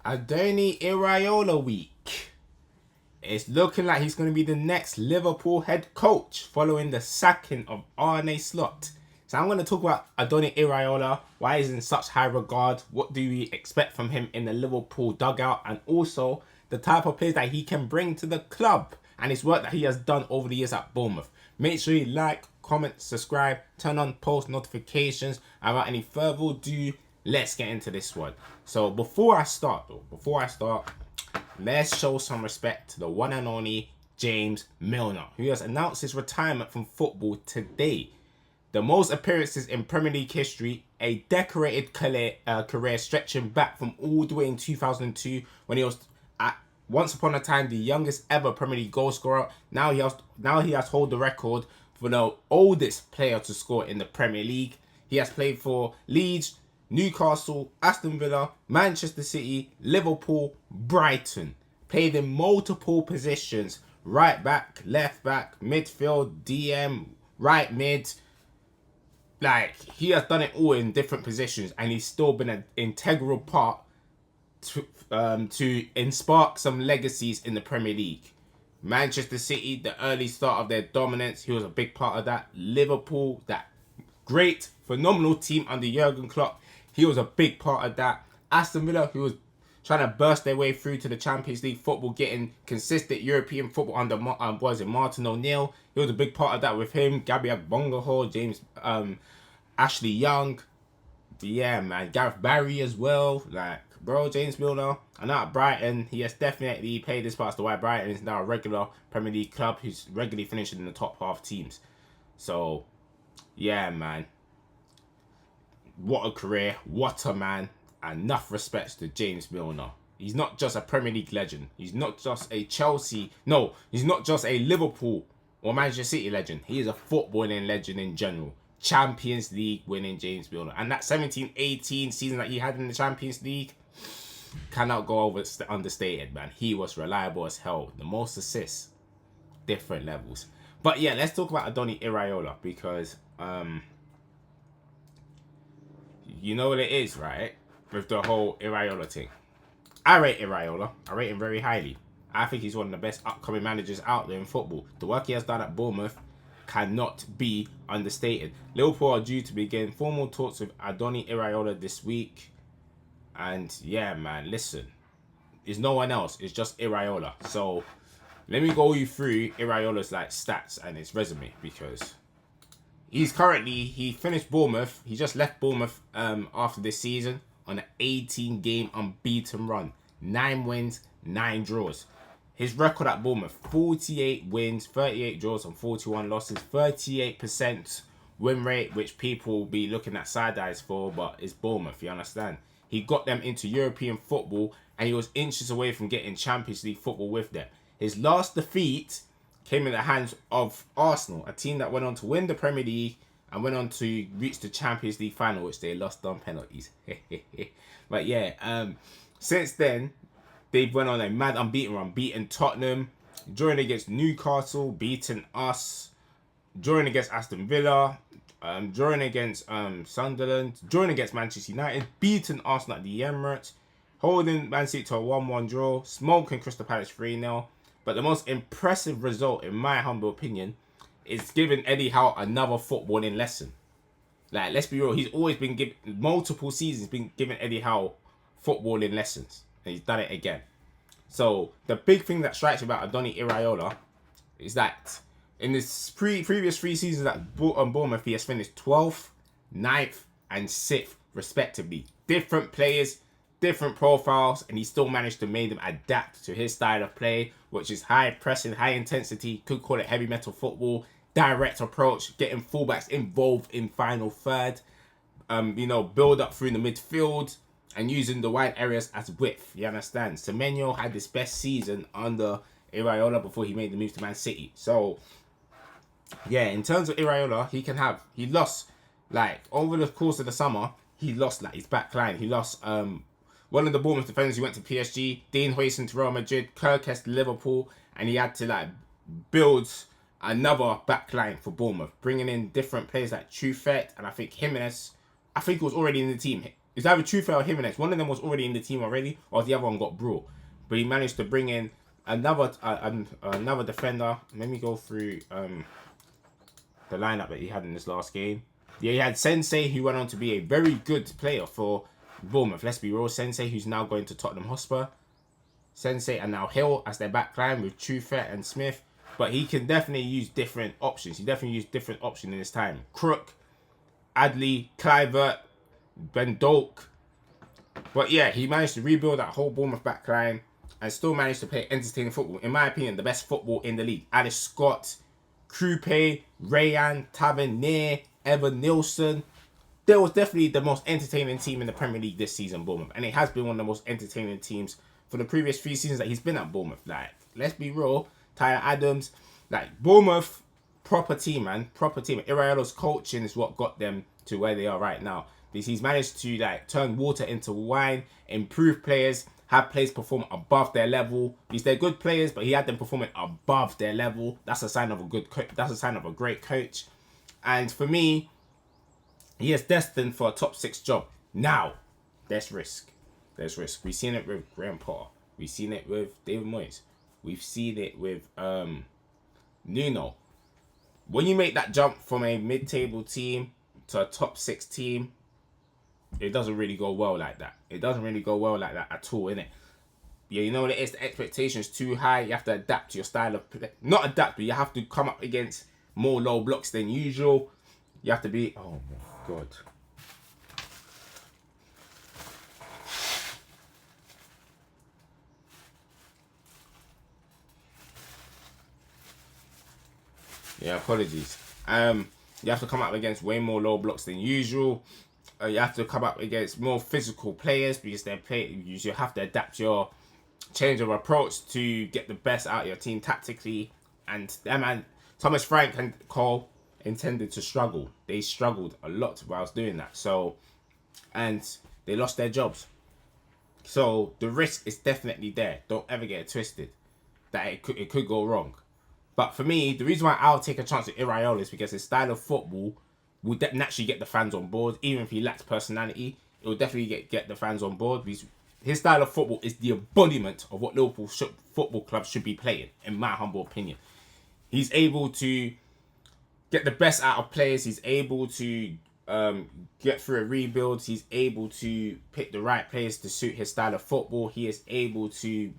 Andoni Iraola week. It's looking like he's going to be the next Liverpool head coach following the sacking of Arne Slot. So I'm going to talk about Andoni Iraola, why he's in such high regard, what do we expect from him in the Liverpool dugout, and also the type of players that he can bring to the club and his work that he has done over the years at Bournemouth. Make sure you like, comment, subscribe, turn on post notifications. And without any further ado, let's get into this one. So before I start, let's show some respect to the one and only James Milner, who has announced his retirement from football today. The most appearances in Premier League history, a decorated career stretching back from all the way in 2002 when he was once upon a time the youngest ever Premier League goal scorer. Now he has hold the record for the oldest player to score in the Premier League. He has played for Leeds, Newcastle, Aston Villa, Manchester City, Liverpool, Brighton. Played in multiple positions: right back, left back, midfield, DM, right mid. Like, he has done it all in different positions, and he's still been an integral part to spark some legacies in the Premier League. Manchester City, the early start of their dominance, he was a big part of that. Liverpool, that great, phenomenal team under Jurgen Klopp, he was a big part of that. Aston Villa, who was trying to burst their way through to the Champions League football, getting consistent European football under Martin O'Neill. He was a big part of that with him. Gabriel Bongoho, James, Ashley Young. Yeah, man. Gareth Barry as well. Like, bro, James Milner. And now at Brighton, he has definitely played his part as to why Brighton is now a regular Premier League club who's regularly finishing in the top half teams. So, yeah, man. What a career. What a man. Enough respects to James Milner. He's not just a Premier League legend. He's not just a Chelsea. No, he's not just a Liverpool or Manchester City legend. He is a footballing legend in general. Champions League winning James Milner. And that 17-18 season that he had in the Champions League cannot go over understated, man. He was reliable as hell. The most assists, different levels. But yeah, let's talk about Andoni Iraola, because you know what it is, right? With the whole Iraola thing. I rate Iraola. I rate him very highly. I think he's one of the best upcoming managers out there in football. The work he has done at Bournemouth cannot be understated. Liverpool are due to begin formal talks with Andoni Iraola this week. And yeah, man, listen. There's no one else. It's just Iraola. So let me go you through Iraola's stats and his resume, because he finished Bournemouth. He just left Bournemouth after this season on an 18-game unbeaten run. 9 wins, 9 draws. His record at Bournemouth: 48 wins, 38 draws and 41 losses. 38% win rate, which people will be looking at side eyes for, but it's Bournemouth, you understand? He got them into European football, and he was inches away from getting Champions League football with them. His last defeat came in the hands of Arsenal, a team that went on to win the Premier League and went on to reach the Champions League final, which they lost on penalties. But yeah, since then, they've went on a mad unbeaten run, beating Tottenham, drawing against Newcastle, beating us, drawing against Aston Villa, drawing against Sunderland, drawing against Manchester United, beating Arsenal at the Emirates, holding Man City to a 1-1 draw, smoking Crystal Palace 3-0. But the most impressive result, in my humble opinion, is giving Eddie Howe another footballing lesson. Like, let's be real, he's always been given, multiple seasons, been giving Eddie Howe footballing lessons. And he's done it again. So the big thing that strikes me about Andoni Iraola is that in his previous 3 seasons at Bournemouth, he has finished 12th, 9th, and 6th respectively. Different players, different profiles, and he still managed to make them adapt to his style of play, which is high pressing, high intensity, could call it heavy metal football, direct approach, getting fullbacks involved in final third, build up through the midfield, and using the wide areas as width. You understand? Semenyo had his best season under Iraola before he made the move to Man City. So yeah, in terms of Iraola, he lost, over the course of the summer, he lost his back line. He lost one of the Bournemouth defenders. He went to PSG, Dean Huijsen to Real Madrid, Kirkes to Liverpool, and he had to build another back line for Bournemouth, bringing in different players like Truffet, and I think Jimenez. I think he was already in the team. It's either Truffert or Jimenez. One of them was already in the team already, or the other one got brought. But he managed to bring in another defender. Let me go through the lineup that he had in this last game. Yeah, he had Sensei, who went on to be a very good player for Bournemouth. Let's be real. Sensei, who's now going to Tottenham Hotspur. Sensei and now Hill as their back line with Truffert and Smith. But he can definitely use different options. He definitely used different options in his time. Crook, Adley, Kluivert, Ben Dolk. But yeah, he managed to rebuild that whole Bournemouth back line and still managed to play entertaining football. In my opinion, the best football in the league. Alice Scott, Krupe, Rayan, Tavernier, Evan Nilsson. There was definitely the most entertaining team in the Premier League this season, Bournemouth. And it has been one of the most entertaining teams for the previous 3 seasons that he's been at Bournemouth. Like, let's be real. Tyler Adams, like, Bournemouth, proper team, man. Proper team. Iraola's coaching is what got them to where they are right now. He's managed to, like, turn water into wine, improve players, have players perform above their level. They're good players, but he had them performing above their level. That's a sign of a good coach. That's a sign of a great coach. And for me, he is destined for a top 6 job. Now, there's risk. There's risk. We've seen it with Graham Potter. We've seen it with David Moyes. We've seen it with Nuno. When you make that jump from a mid-table team to a top 6 team, it doesn't really go well like that. It doesn't really go well like that at all, innit? Yeah, you know what it is? The expectation's too high. You have to adapt to your style of play. Not adapt, but you have to come up against more low blocks than usual. You have to be... Oh, my God. Yeah, apologies. You have to come up against way more low blocks than usual. You have to come up against more physical players because you have to adapt your change of approach to get the best out of your team tactically. And Thomas Frank and Cole intended to struggle. They struggled a lot whilst doing that. So, and they lost their jobs. So the risk is definitely there. Don't ever get it twisted that it could go wrong. But for me, the reason why I'll take a chance with Iraola is because his style of football will naturally get the fans on board. Even if he lacks personality, it will definitely get the fans on board. Because his style of football is the embodiment of what Liverpool football club should be playing, in my humble opinion. He's able to get the best out of players. He's able to get through a rebuild. He's able to pick the right players to suit his style of football. He is able to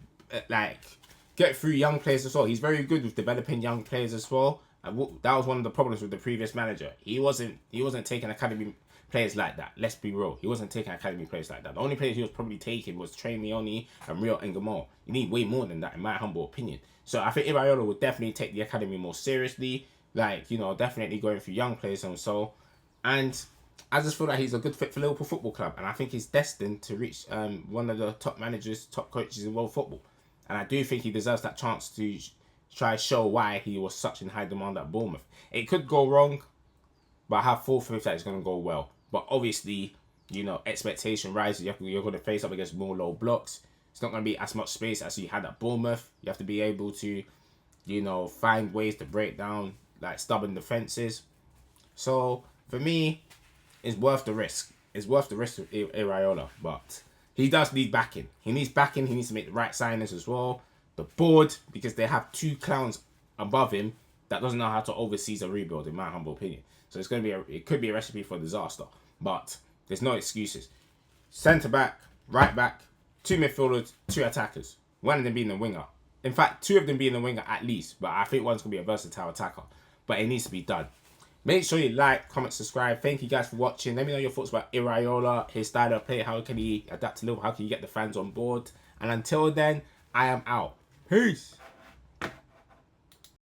get through young players as well. He's very good with developing young players as well. And that was one of the problems with the previous manager. He wasn't taking academy players like that. Let's be real. He wasn't taking academy players like that. The only players he was probably taking was Trey Mioni and Rio Engamo. You need way more than that, in my humble opinion. So I think Iraola would definitely take the academy more seriously. Like, you know, definitely going through young players and so. And I just feel like he's a good fit for Liverpool Football Club. And I think he's destined to reach one of the top managers, top coaches in world football. And I do think he deserves that chance to try to show why he was such in high demand at Bournemouth. It could go wrong, but I have full faith that it's going to go well. But obviously, you know, expectation rises. You're going to face up against more low blocks. It's not going to be as much space as you had at Bournemouth. You have to be able to, you know, find ways to break down like stubborn defences. So for me, it's worth the risk. It's worth the risk of Iraola, but he does need backing. He needs backing. He needs to make the right signings as well. The board, because they have 2 clowns above him that doesn't know how to oversee a rebuild, in my humble opinion. So it's going to be it could be a recipe for disaster. But there's no excuses. Centre back, right back, 2 midfielders, 2 attackers. One of them being the winger. In fact, 2 of them being the winger at least. But I think one's going to be a versatile attacker. But it needs to be done. Make sure you like, comment, subscribe. Thank you guys for watching. Let me know your thoughts about Iraola, his style of play. How can he adapt to Liverpool? How can you get the fans on board? And until then, I am out. Peace.